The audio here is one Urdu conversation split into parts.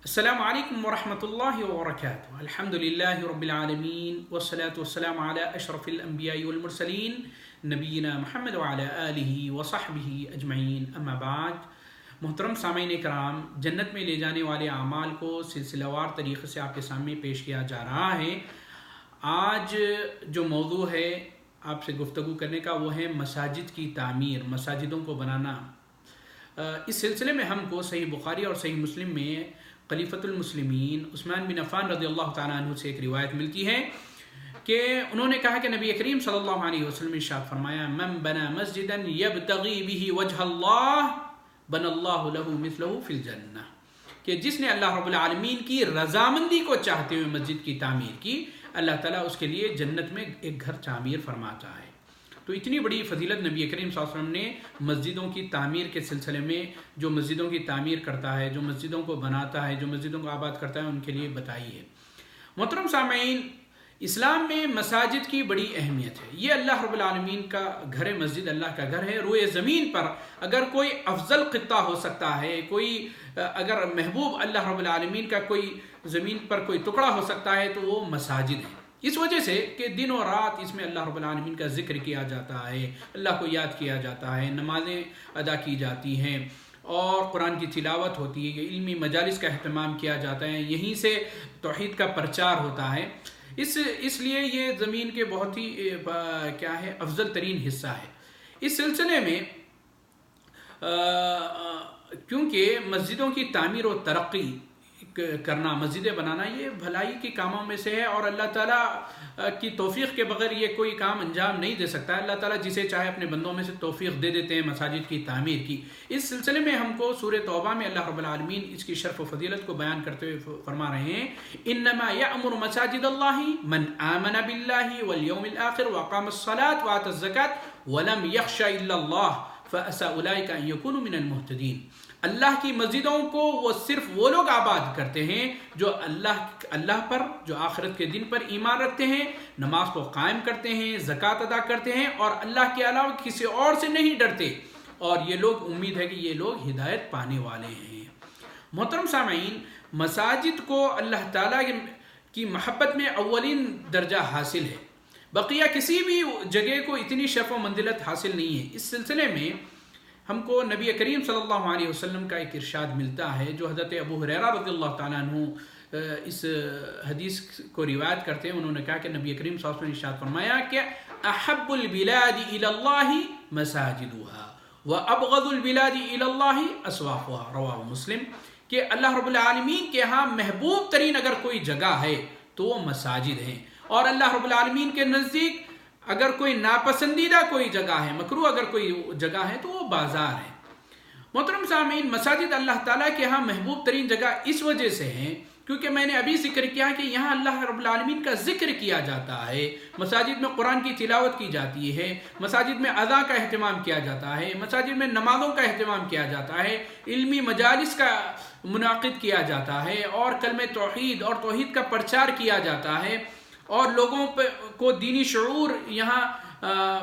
السلام علیکم ورحمۃ اللہ وبرکاتہ۔ الحمد للہ رب العالمین والصلاة والسلام علی اشرف الانبیاء والمرسلین نبینا محمد وعلی آلہ وصحبہ اجمعین، اما بعد۔ محترم سامعین کرام، جنت میں لے جانے والے اعمال کو سلسلہ وار طریقے سے آپ کے سامنے پیش کیا جا رہا ہے۔ آج جو موضوع ہے آپ سے گفتگو کرنے کا وہ ہے مساجد کی تعمیر، مساجدوں کو بنانا۔ اس سلسلے میں ہم کو صحیح بخاری اور صحیح مسلم میں خلیفۃ المسلمین عثمان بن عفان رضی اللہ تعالیٰ عنہ سے ایک روایت ملتی ہے کہ انہوں نے کہا کہ نبی کریم صلی اللہ علیہ وسلم نے ارشاد فرمایا، من بنا مسجدا یبتغی بہ وجہ اللہ بنى اللہ لہ مثلہ فی الجنہ، کہ جس نے اللہ رب العالمین کی رضامندی کو چاہتے ہوئے مسجد کی تعمیر کی، اللہ تعالیٰ اس کے لیے جنت میں ایک گھر تعمیر فرماتا ہے۔ تو اتنی بڑی فضیلت نبی کریم صلی اللہ علیہ وسلم نے مسجدوں کی تعمیر کے سلسلے میں، جو مسجدوں کی تعمیر کرتا ہے، جو مسجدوں کو بناتا ہے، جو مسجدوں کو آباد کرتا ہے، ان کے لیے بتائی ہے۔ محترم سامعین، اسلام میں مساجد کی بڑی اہمیت ہے۔ یہ اللہ رب العالمین کا گھر، مسجد اللہ کا گھر ہے۔ روئے زمین پر اگر کوئی افضل خطہ ہو سکتا ہے، کوئی اگر محبوب اللہ رب العالمین کا کوئی زمین پر کوئی ٹکڑا ہو سکتا ہے تو وہ مساجد ہے۔ اس وجہ سے کہ دن و رات اس میں اللہ رب العالمین کا ذکر کیا جاتا ہے، اللہ کو یاد کیا جاتا ہے، نمازیں ادا کی جاتی ہیں اور قرآن کی تلاوت ہوتی ہے، علمی مجالس کا اہتمام کیا جاتا ہے، یہیں سے توحید کا پرچار ہوتا ہے۔ اس لیے یہ زمین کے بہت ہی کیا ہے افضل ترین حصہ ہے۔ اس سلسلے میں کیونکہ مسجدوں کی تعمیر و ترقی کرنا، مسجدیں بنانا، یہ بھلائی کے کاموں میں سے ہے اور اللہ تعالیٰ کی توفیق کے بغیر یہ کوئی کام انجام نہیں دے سکتا۔ اللہ تعالیٰ جسے چاہے اپنے بندوں میں سے توفیق دے دیتے ہیں مساجد کی تعمیر کی۔ اس سلسلے میں ہم کو سورہ توبہ میں اللہ رب العالمین اس کی شرف و فضیلت کو بیان کرتے ہوئے فرما رہے ہیں، انما یأمر مساجد اللہ من آمن باللہ والیوم الآخر واقام الصلاة وآتى الزکاة ولم یخش الا اللہ فعسى اولئک ان یکونوا من المہتدین۔ اللہ کی مسجدوں کو وہ صرف وہ لوگ آباد کرتے ہیں جو اللہ پر، جو آخرت کے دن پر ایمان رکھتے ہیں، نماز کو قائم کرتے ہیں، زکوٰۃ ادا کرتے ہیں اور اللہ کے علاوہ کسی اور سے نہیں ڈرتے، اور یہ لوگ امید ہے کہ یہ لوگ ہدایت پانے والے ہیں۔ محترم سامعین، مساجد کو اللہ تعالیٰ کی محبت میں اولین درجہ حاصل ہے۔ بقیہ کسی بھی جگہ کو اتنی شرف و منزلت حاصل نہیں ہے۔ اس سلسلے میں ہم کو نبی کریم صلی اللہ علیہ وسلم کا ایک ارشاد ملتا ہے جو حضرت ابو ہریرہ رضی اللہ تعالیٰ عنہ اس حدیث کو روایت کرتے ہیں۔ انہوں نے کہا کہ نبی کریم صلی اللہ علیہ وسلم نے ارشاد فرمایا کہ احب البلاد الی اللہ مساجدها وابغض البلاد الی اللہ اسواقها، رواہ مسلم، کہ اللہ رب العالمین کے ہاں محبوب ترین اگر کوئی جگہ ہے تو وہ مساجد ہیں، اور اللہ رب العالمین کے نزدیک اگر کوئی ناپسندیدہ کوئی جگہ ہے، مکروہ اگر کوئی جگہ ہے تو وہ بازار ہے۔ محترم سامعین، مساجد اللہ تعالیٰ کے ہاں محبوب ترین جگہ اس وجہ سے ہیں کیونکہ میں نے ابھی ذکر کیا کہ یہاں اللہ رب العالمین کا ذکر کیا جاتا ہے، مساجد میں قرآن کی تلاوت کی جاتی ہے، مساجد میں اذان کا اہتمام کیا جاتا ہے، مساجد میں نمازوں کا اہتمام کیا جاتا ہے، علمی مجالس کا منعقد کیا جاتا ہے اور کلمہ توحید اور توحید کا پرچار کیا جاتا ہے، اور لوگوں کو دینی شعور یہاں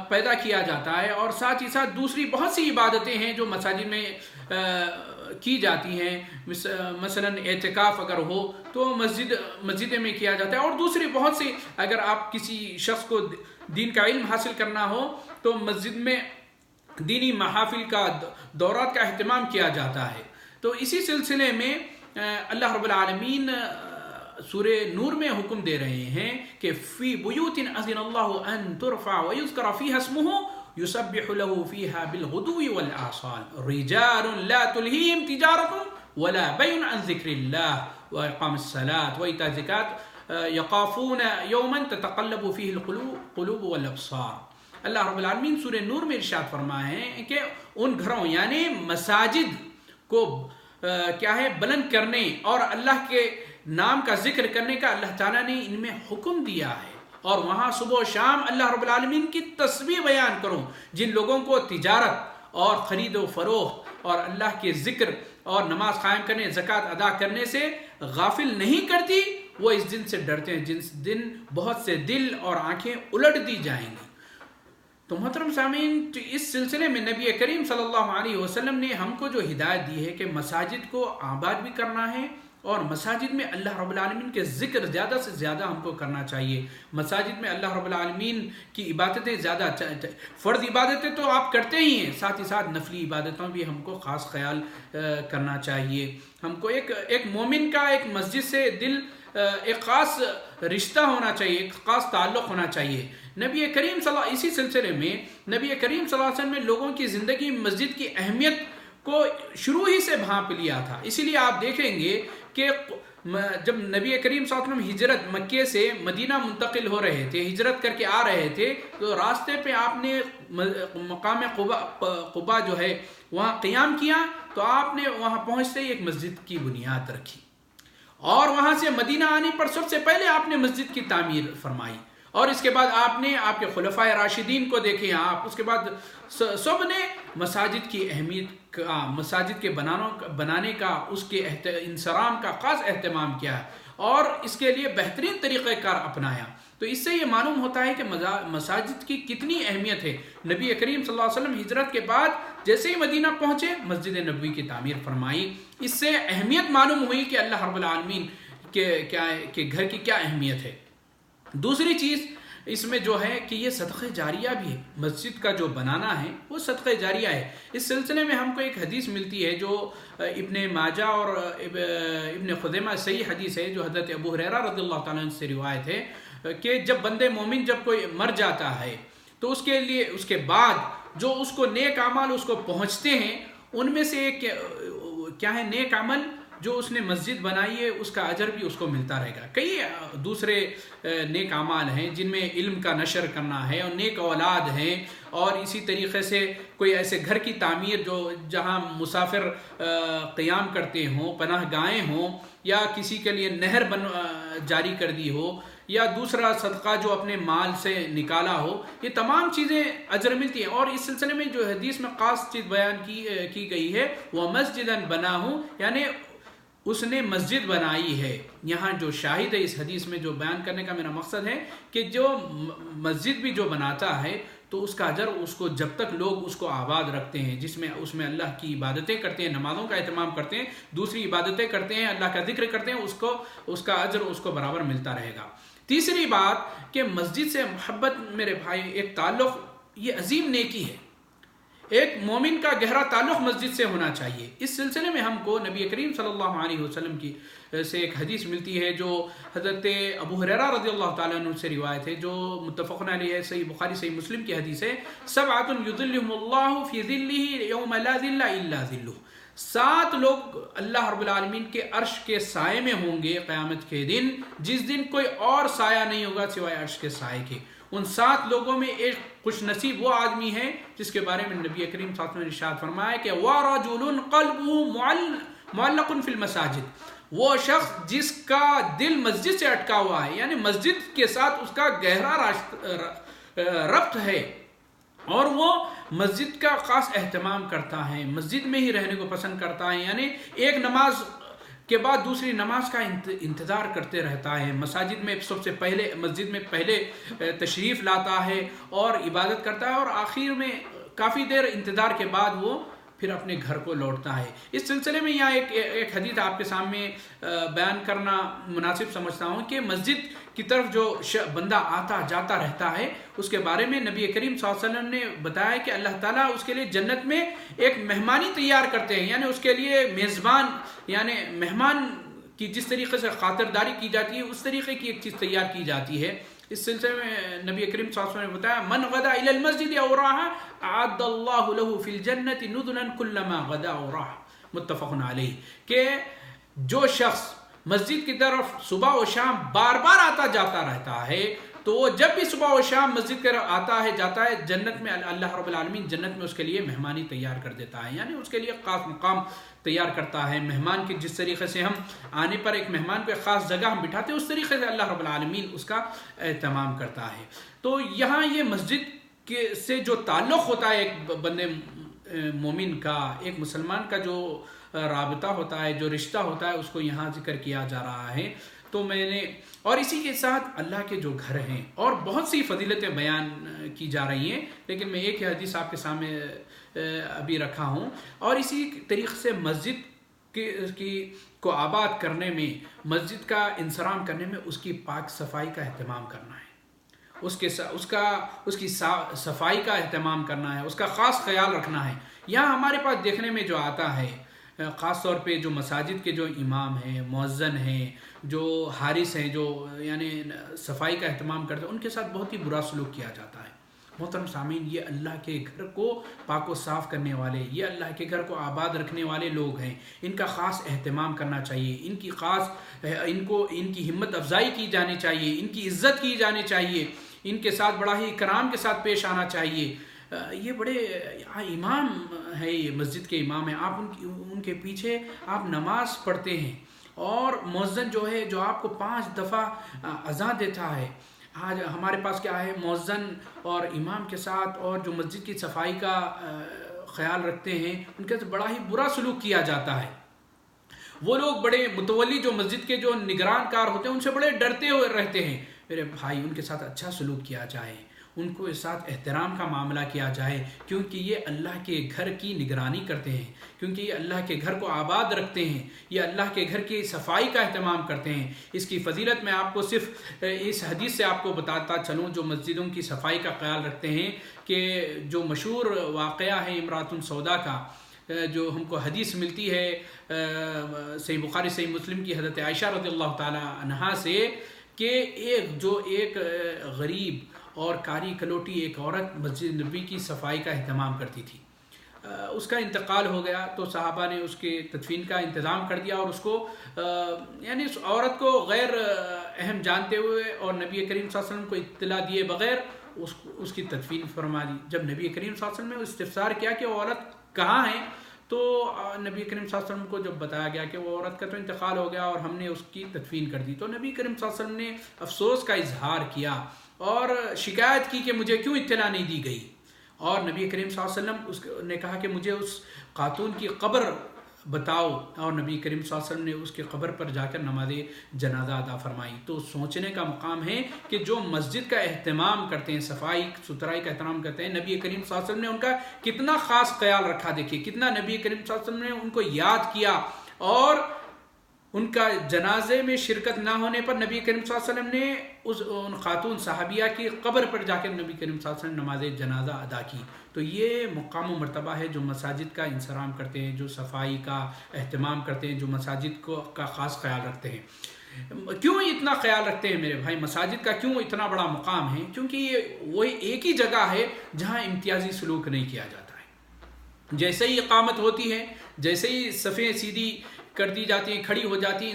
پیدا کیا جاتا ہے، اور ساتھ ہی ساتھ دوسری بہت سی عبادتیں ہیں جو مساجد میں کی جاتی ہیں۔ مثلا اعتکاف اگر ہو تو مسجد میں کیا جاتا ہے، اور دوسری بہت سی، اگر آپ کسی شخص کو دین کا علم حاصل کرنا ہو تو مسجد میں دینی محافل کا، دورات کا اہتمام کیا جاتا ہے۔ تو اسی سلسلے میں اللہ رب العالمین سورہ نور میں حکم دے رہے ہیں کہ فی بیوت اذن اللہ ان ترفع ویذکر فیہا اسمہ یسبح له فیہا بالغدو والآصال رجال لا تلہیہم تجارۃ ولا بیع عن ذکر اللہ واقام الصلاۃ وایتاء الزکاۃ یخافون یوما تتقلب فیہ القلوب والابصار۔ اللہ رب العالمین سورہ نور میں ارشاد فرمائے ہیں کہ ان گھروں یعنی مساجد کو کیا ہے بلند کرنے اور اللہ کے نام کا ذکر کرنے کا اللہ تعالیٰ نے ان میں حکم دیا ہے، اور وہاں صبح و شام اللہ رب العالمین کی تسبیح بیان کرو۔ جن لوگوں کو تجارت اور خرید و فروخت اور اللہ کے ذکر اور نماز قائم کرنے، زکوٰۃ ادا کرنے سے غافل نہیں کرتی، وہ اس دن سے ڈرتے ہیں جس دن بہت سے دل اور آنکھیں الٹ دی جائیں گی۔ تو محترم سامعین، اس سلسلے میں نبی کریم صلی اللہ علیہ وسلم نے ہم کو جو ہدایت دی ہے کہ مساجد کو آباد بھی کرنا ہے اور مساجد میں اللہ رب العالمین کے ذکر زیادہ سے زیادہ ہم کو کرنا چاہیے. مساجد میں اللہ رب العالمین کی عبادتیں زیادہ، فرض عبادتیں تو آپ کرتے ہی ہیں، ساتھ ہی ساتھ نفلی عبادتوں بھی ہم کو خاص خیال کرنا چاہیے. ہم کو ایک مومن کا ایک مسجد سے دل ایک خاص رشتہ ہونا چاہیے، ایک خاص تعلق ہونا چاہیے. نبی کریم اسی سلسلے میں نبی کریم صلی اللہ علیہ وسلم نے لوگوں کی زندگی میں مسجد کی اہمیت کو شروع ہی سے بھانپ لیا تھا. اسی لیے آپ دیکھیں گے کہ جب نبی کریم صلی اللہ علیہ وسلم ہجرت مکے سے مدینہ منتقل ہو رہے تھے، ہجرت کر کے آ رہے تھے، تو راستے پہ آپ نے مقام قباء جو ہے وہاں قیام کیا. تو آپ نے وہاں پہنچتے ہی ایک مسجد کی بنیاد رکھی، اور وہاں سے مدینہ آنے پر سب سے پہلے آپ نے مسجد کی تعمیر فرمائی. اور اس کے بعد آپ نے آپ کے خلفائے راشدین کو دیکھے، آپ اس کے بعد سب نے مساجد کی اہمیت کا، مساجد کے بنانے کا، اس کے انصرام کا خاص اہتمام کیا اور اس کے لیے بہترین طریقہ کار اپنایا. تو اس سے یہ معلوم ہوتا ہے کہ مساجد کی کتنی اہمیت ہے. نبی کریم صلی اللہ علیہ وسلم ہجرت کے بعد جیسے ہی مدینہ پہنچے مسجد نبوی کی تعمیر فرمائی. اس سے اہمیت معلوم ہوئی کہ اللہ رب العالمین کے گھر کی کیا اہمیت ہے. دوسری چیز اس میں جو ہے کہ یہ صدقہ جاریہ بھی ہے. مسجد کا جو بنانا ہے وہ صدقہ جاریہ ہے. اس سلسلے میں ہم کو ایک حدیث ملتی ہے جو ابن ماجہ اور ابن خزیمہ صحیح حدیث ہے، جو حضرت ابو ہریرہ رضی اللہ تعالیٰ عنہ سے روایت ہے کہ جب بندے مومن جب کوئی مر جاتا ہے تو اس کے لیے اس کے بعد جو اس کو نیک اعمال اس کو پہنچتے ہیں، ان میں سے ایک کیا ہے، نیک عمل جو اس نے مسجد بنائی ہے اس کا اجر بھی اس کو ملتا رہے گا. کئی دوسرے نیک اعمال ہیں جن میں علم کا نشر کرنا ہے اور نیک اولاد ہیں، اور اسی طریقے سے کوئی ایسے گھر کی تعمیر جو جہاں مسافر قیام کرتے ہوں، پناہ گاہیں ہوں، یا کسی کے لیے نہر جاری کر دی ہو، یا دوسرا صدقہ جو اپنے مال سے نکالا ہو، یہ تمام چیزیں اجر ملتی ہیں. اور اس سلسلے میں جو حدیث میں خاص چیز بیان کی گئی ہے وہ مسجداً بنا ہوں، یعنی اس نے مسجد بنائی ہے. یہاں جو شاہد ہے اس حدیث میں جو بیان کرنے کا میرا مقصد ہے کہ جو مسجد بھی جو بناتا ہے تو اس کا اجر اس کو جب تک لوگ اس کو آباد رکھتے ہیں، جس میں اس میں اللہ کی عبادتیں کرتے ہیں، نمازوں کا اہتمام کرتے ہیں، دوسری عبادتیں کرتے ہیں، اللہ کا ذکر کرتے ہیں، اس کا اجر اس کو برابر ملتا رہے گا. تیسری بات کہ مسجد سے محبت میرے بھائی، ایک تعلق، یہ عظیم نیکی ہے. ایک مومن کا گہرا تعلق مسجد سے ہونا چاہیے. اس سلسلے میں ہم کو نبی کریم صلی اللہ علیہ وسلم کی سے ایک حدیث ملتی ہے جو حضرت ابو ہریرہ رضی اللہ تعالیٰ عنہ سے روایت ہے، جو متفق علیہ ہے، صحیح بخاری صحیح مسلم کی حدیث ہے. سبعۃ یظلهم اللہ فی ظلہ یوم لا ظل الا ظلہ. 7 لوگ اللہ رب العالمین کے عرش کے سائے میں ہوں گے قیامت کے دن، جس دن کوئی اور سایہ نہیں ہوگا سوائے عرش کے سائے کے. ان 7 لوگوں میں ایک خوش نصیب وہ آدمی ہے جس کے بارے میں نبی کریم صلی اللہ علیہ وسلم نے ارشاد فرمایا کہ وَرَجُلٌ قَلْبُهُ مُعَلَّقٌ فِي الْمَسَاجِدِ. وہ شخص جس کا دل مسجد سے اٹکا ہوا ہے، یعنی مسجد کے ساتھ اس کا گہرا ربط ہے، اور وہ مسجد کا خاص اہتمام کرتا ہے، مسجد میں ہی رہنے کو پسند کرتا ہے، یعنی ایک نماز کے بعد دوسری نماز کا انتظار کرتے رہتا ہے، مساجد میں سب سے پہلے مسجد میں پہلے تشریف لاتا ہے اور عبادت کرتا ہے، اور آخر میں کافی دیر انتظار کے بعد وہ پھر اپنے گھر کو لوٹتا ہے. اس سلسلے میں یہاں ایک حدیث آپ کے سامنے بیان کرنا مناسب سمجھتا ہوں کہ مسجد کی طرف جو بندہ آتا جاتا رہتا ہے اس کے بارے میں نبی کریم صلی اللہ علیہ وسلم نے بتایا کہ اللہ تعالیٰ اس کے لیے جنت میں ایک مہمانی تیار کرتے ہیں، یعنی اس کے لیے میزبان، یعنی مہمان کی جس طریقے سے خاطرداری کی جاتی ہے اس طریقے کی ایک چیز تیار کی جاتی ہے. اس سلسلے میں نبی کریم صلی اللہ علیہ وسلم نے بتایا من غدا الى المسجد او راح اعد اللہ له في الجنة نزلا كلما غدا او راح. متفق علیہ. کہ جو شخص مسجد کی طرف صبح و شام بار بار آتا جاتا رہتا ہے تو وہ جب بھی صبح و شام مسجد کی طرف آتا ہے جاتا ہے، جنت میں اللہ رب العالمین جنت میں اس کے لیے مہمانی تیار کر دیتا ہے، یعنی اس کے لیے خاص مقام تیار کرتا ہے. مہمان کی جس طریقے سے ہم آنے پر ایک مہمان کو ایک خاص جگہ ہم بٹھاتے ہیں، اس طریقے سے اللہ رب العالمین اس کا اہتمام کرتا ہے. تو یہاں یہ مسجد کے سے جو تعلق ہوتا ہے ایک بندے مومن کا، ایک مسلمان کا جو رابطہ ہوتا ہے، جو رشتہ ہوتا ہے، اس کو یہاں ذکر کیا جا رہا ہے. تو میں نے اور اسی کے ساتھ اللہ کے جو گھر ہیں اور بہت سی فضیلتیں بیان کی جا رہی ہیں، لیکن میں ایک حدیث آپ کے سامنے ابھی رکھا ہوں. اور اسی طریقے سے مسجد کو آباد کرنے میں، مسجد کا انصرام کرنے میں اس کی پاک صفائی کا اہتمام کرنا ہے، اس کی صفائی کا اہتمام کرنا ہے، اس کا خاص خیال رکھنا ہے۔ یہاں ہمارے پاس دیکھنے میں جو آتا ہے، خاص طور پہ جو مساجد کے جو امام ہیں، مؤذن ہیں، جو حارس ہیں، جو یعنی صفائی کا اہتمام کرتے ہیں، ان کے ساتھ بہت ہی برا سلوک کیا جاتا ہے۔ محترم سامعین، یہ اللہ کے گھر کو پاک و صاف کرنے والے، یہ اللہ کے گھر کو آباد رکھنے والے لوگ ہیں، ان کا خاص اہتمام کرنا چاہیے، ان کی ہمت افزائی کی جانی چاہیے، ان کی عزت کی جانی چاہیے، ان کے ساتھ بڑا ہی اکرام کے ساتھ پیش آنا چاہیے۔ یہ بڑے امام ہے، یہ مسجد کے امام ہیں، آپ ان کے پیچھے آپ نماز پڑھتے ہیں، اور مؤذن جو ہے جو آپ کو 5 دفعہ اذان دیتا ہے۔ آج ہمارے پاس کیا ہے، مؤذن اور امام کے ساتھ اور جو مسجد کی صفائی کا خیال رکھتے ہیں، ان کے ساتھ بڑا ہی برا سلوک کیا جاتا ہے۔ وہ لوگ بڑے متولی جو مسجد کے جو نگران کار ہوتے ہیں، ان سے بڑے ڈرتے ہوئے رہتے ہیں۔ میرے بھائی، ان کے ساتھ اچھا سلوک کیا جائے، ان کو اس ساتھ احترام کا معاملہ کیا جائے، کیونکہ یہ اللہ کے گھر کی نگرانی کرتے ہیں، کیونکہ یہ اللہ کے گھر کو آباد رکھتے ہیں، یہ اللہ کے گھر کی صفائی کا اہتمام کرتے ہیں۔ اس کی فضیلت میں آپ کو صرف اس حدیث سے آپ کو بتاتا چلوں، جو مسجدوں کی صفائی کا خیال رکھتے ہیں، کہ جو مشہور واقعہ ہے امراۃ سودا کا، جو ہم کو حدیث ملتی ہے صحیح بخاری صحیح مسلم کی حضرت عائشہ رضی اللہ تعالی عنہا سے، کہ ایک غریب اور کاری کلوٹی ایک عورت مسجد نبی کی صفائی کا اہتمام کرتی تھی۔ اس کا انتقال ہو گیا تو صحابہ نے اس کے تدفین کا انتظام کر دیا، اور اس کو یعنی اس عورت کو غیر اہم جانتے ہوئے اور نبی کریم صلی اللہ علیہ وسلم کو اطلاع دیے بغیر اس کی تدفین فرما دی۔ جب نبی کریم صلی اللہ علیہ وسلم نے استفسار کیا کہ وہ عورت کہاں ہے، تو نبی کریم صلی اللہ علیہ وسلم کو جب بتایا گیا کہ وہ عورت کا تو انتقال ہو گیا اور ہم نے اس کی تدفین کر دی، تو نبی کریم صلی اللہ علیہ وسلم نے افسوس کا اظہار کیا اور شکایت کی کہ مجھے کیوں اطلاع نہیں دی گئی، اور نبی کریم صلی اللہ علیہ وسلم نے کہا کہ مجھے اس خاتون کی قبر بتاؤ، اور نبی کریم صلی اللہ علیہ وسلم نے اس کے قبر پر جا کر نماز جنازہ ادا فرمائی۔ تو سوچنے کا مقام ہے کہ جو مسجد کا اہتمام کرتے ہیں، صفائی ستھرائی کا اہتمام کرتے ہیں، نبی کریم صلی اللہ علیہ وسلم نے ان کا کتنا خاص خیال رکھا۔ دیکھیے کتنا نبی کریم صلی اللہ علیہ وسلم نے ان کو یاد کیا، اور ان کا جنازے میں شرکت نہ ہونے پر نبی کریم صلی اللہ علیہ وسلم نے ان خاتون صحابیہ کی قبر پر جا کر نبی کریم صلی اللہ علیہ وسلم نے نماز جنازہ ادا کی۔ تو یہ مقام و مرتبہ ہے جو مساجد کا انصرام کرتے ہیں، جو صفائی کا اہتمام کرتے ہیں، جو مساجد کا خاص خیال رکھتے ہیں۔ کیوں اتنا خیال رکھتے ہیں میرے بھائی؟ مساجد کا کیوں اتنا بڑا مقام ہے؟ کیونکہ یہ وہی ایک ہی جگہ ہے جہاں امتیازی سلوک نہیں کیا جاتا ہے۔ جیسے ہی اقامت ہوتی ہے، جیسے ہی صفیں سیدھی کر دی جاتی ہیں، کھڑی ہو جاتی ہیں،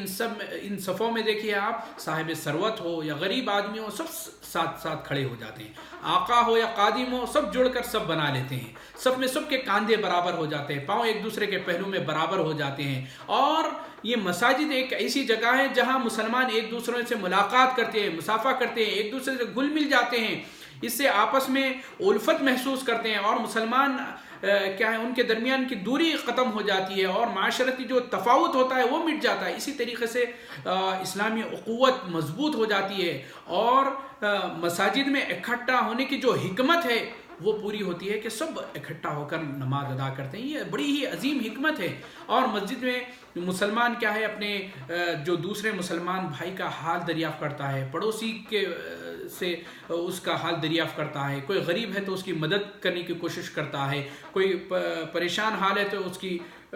ان صفوں میں دیکھیے آپ، صاحب ثروت ہو یا غریب آدمی ہو، سب ساتھ ساتھ کھڑے ہو جاتے ہیں، آقا ہو یا قادم ہو، سب جڑ کر سب بنا لیتے ہیں، سب میں سب کے کاندھے برابر ہو جاتے ہیں، پاؤں ایک دوسرے کے پہلو میں برابر ہو جاتے ہیں۔ اور یہ مساجد ایک ایسی جگہ ہے جہاں مسلمان ایک دوسرے سے ملاقات کرتے ہیں، مصافحہ کرتے ہیں، ایک دوسرے سے گھل مل جاتے ہیں، اس سے آپس میں الفت محسوس کرتے ہیں، اور مسلمان کیا ہے، ان کے درمیان کی دوری ختم ہو جاتی ہے، اور معاشرتی جو تفاوت ہوتا ہے وہ مٹ جاتا ہے۔ اسی طریقے سے اسلامی اخوت مضبوط ہو جاتی ہے، اور مساجد میں اکٹھا ہونے کی جو حکمت ہے وہ پوری ہوتی ہے کہ سب اکٹھا ہو کر نماز ادا کرتے ہیں۔ یہ بڑی ہی عظیم حکمت ہے۔ اور مسجد میں مسلمان کیا ہے، اپنے جو دوسرے مسلمان بھائی کا حال دریافت کرتا ہے، پڑوسی کے سے اس کا حال دریافت کرتا ہے، کوئی غریب ہے تو اس کی مدد کرنے کی کوشش کرتا ہے، کوئی پریشان حال ہے تو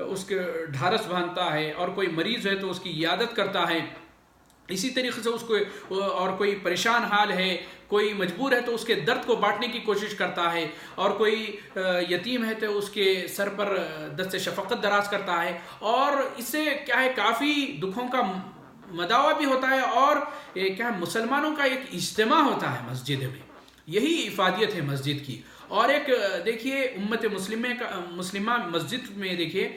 اس کے ڈھارس باندھتا ہے، اور کوئی مریض ہے تو اس کی عیادت کرتا ہے۔ اسی طریقے سے اس کو، اور کوئی پریشان حال ہے، کوئی مجبور ہے تو اس کے درد کو بانٹنے کی کوشش کرتا ہے، اور کوئی یتیم ہے تو اس کے سر پر دست شفقت دراز کرتا ہے، اور اس سے کیا ہے کافی دکھوں کا مداوع بھی ہوتا ہے، اور کیا ہے مسلمانوں کا ایک اجتماع ہوتا ہے مسجد میں۔ یہی افادیت ہے مسجد کی۔ اور ایک دیکھیے امت مسلمہ مسجد میں دیکھیے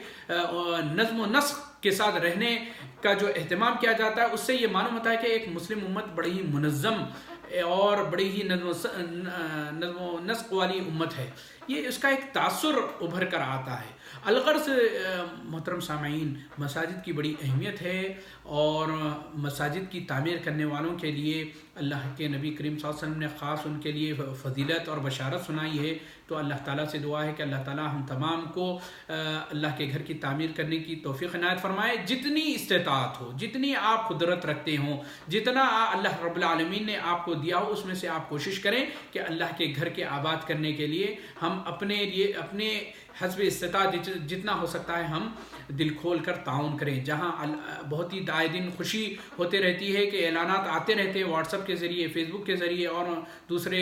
نظم و نسق کے ساتھ رہنے کا جو اہتمام کیا جاتا ہے، اس سے یہ معلوم ہوتا ہے کہ ایک مسلم امت بڑی ہی منظم اور بڑی ہی نظم و نسق والی امت ہے۔ یہ اس کا ایک تاثر ابھر کر آتا ہے۔ الغرض محترم سامعین، مساجد کی بڑی اہمیت ہے، اور مساجد کی تعمیر کرنے والوں کے لیے اللہ کے نبی کریم صلی اللہ علیہ وسلم نے خاص ان کے لیے فضیلت اور بشارت سنائی ہے۔ تو اللہ تعالیٰ سے دعا ہے کہ اللہ تعالیٰ ہم تمام کو اللہ کے گھر کی تعمیر کرنے کی توفیق عنایت فرمائے، جتنی استطاعت ہو، جتنی آپ قدرت رکھتے ہوں، جتنا اللہ رب العالمین نے آپ کو دیا ہو، اس میں سے آپ کوشش کریں کہ اللہ کے گھر کے آباد کرنے کے لیے ہم اپنے لیے اپنے حسب استطاعت جتنا ہو سکتا ہے ہم دل کھول کر تعاون کریں۔ جہاں بہت ہی آئے دن خوشی ہوتے رہتی ہے کہ اعلانات آتے رہتے ہیں واٹس ایپ کے ذریعے، فیس بک کے ذریعے اور دوسرے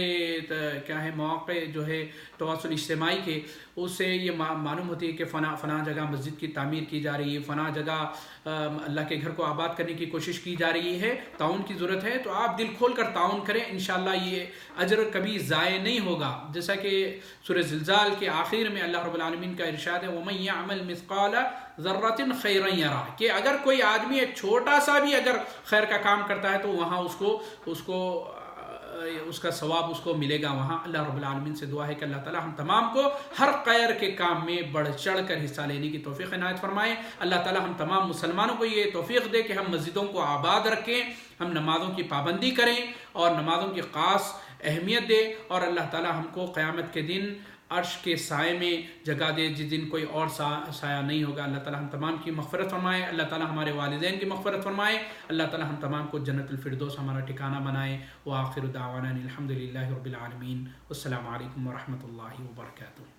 کیا ہے مواقع جو ہے تواصل اجتماعی کے، اس سے یہ معلوم ہوتی ہے کہ فلاں جگہ مسجد کی تعمیر کی جا رہی ہے، فلاں جگہ اللہ کے گھر کو آباد کرنے کی کوشش کی جا رہی ہے، تعاون کی ضرورت ہے۔ تو آپ دل کھول کر تعاون کریں، انشاءاللہ یہ اجر کبھی ضائع نہیں ہوگا۔ جیسا کہ سورہ زلزال کے آخر میں اللہ رب العالمین کا ارشاد ہے وَمَن يَعْمَلْ مِثْقَالَ ذَرَّةٍ خَيْرًا يَرَهُ، کہ اگر کوئی آدمی ایک چھوٹا سا بھی اگر خیر کا کام کرتا ہے تو وہاں اس کا ثواب اس کو ملے گا وہاں۔ اللہ رب العالمین سے دعا ہے کہ اللہ تعالی ہم تمام کو ہر خیر کے کام میں بڑھ چڑھ کر حصہ لینے کی توفیق عنایت فرمائے۔ اللہ تعالی ہم تمام مسلمانوں کو یہ توفیق دے کہ ہم مسجدوں کو آباد رکھیں، ہم نمازوں کی پابندی کریں اور نمازوں کی خاص اہمیت دے، اور اللہ تعالی ہم کو قیامت کے دن عرش کے سائے میں جگہ دے جس دن کوئی اور سایہ نہیں ہوگا۔ اللہ تعالی ہم تمام کی مغفرت فرمائے، اللہ تعالی ہمارے والدین کی مغفرت فرمائے، اللہ تعالی ہم تمام کو جنت الفردوس ہمارا ٹھکانہ بنائے۔ وآخر دعوانا الحمد للہ رب العالمین، والسلام علیکم ورحمۃ اللہ وبرکاتہ۔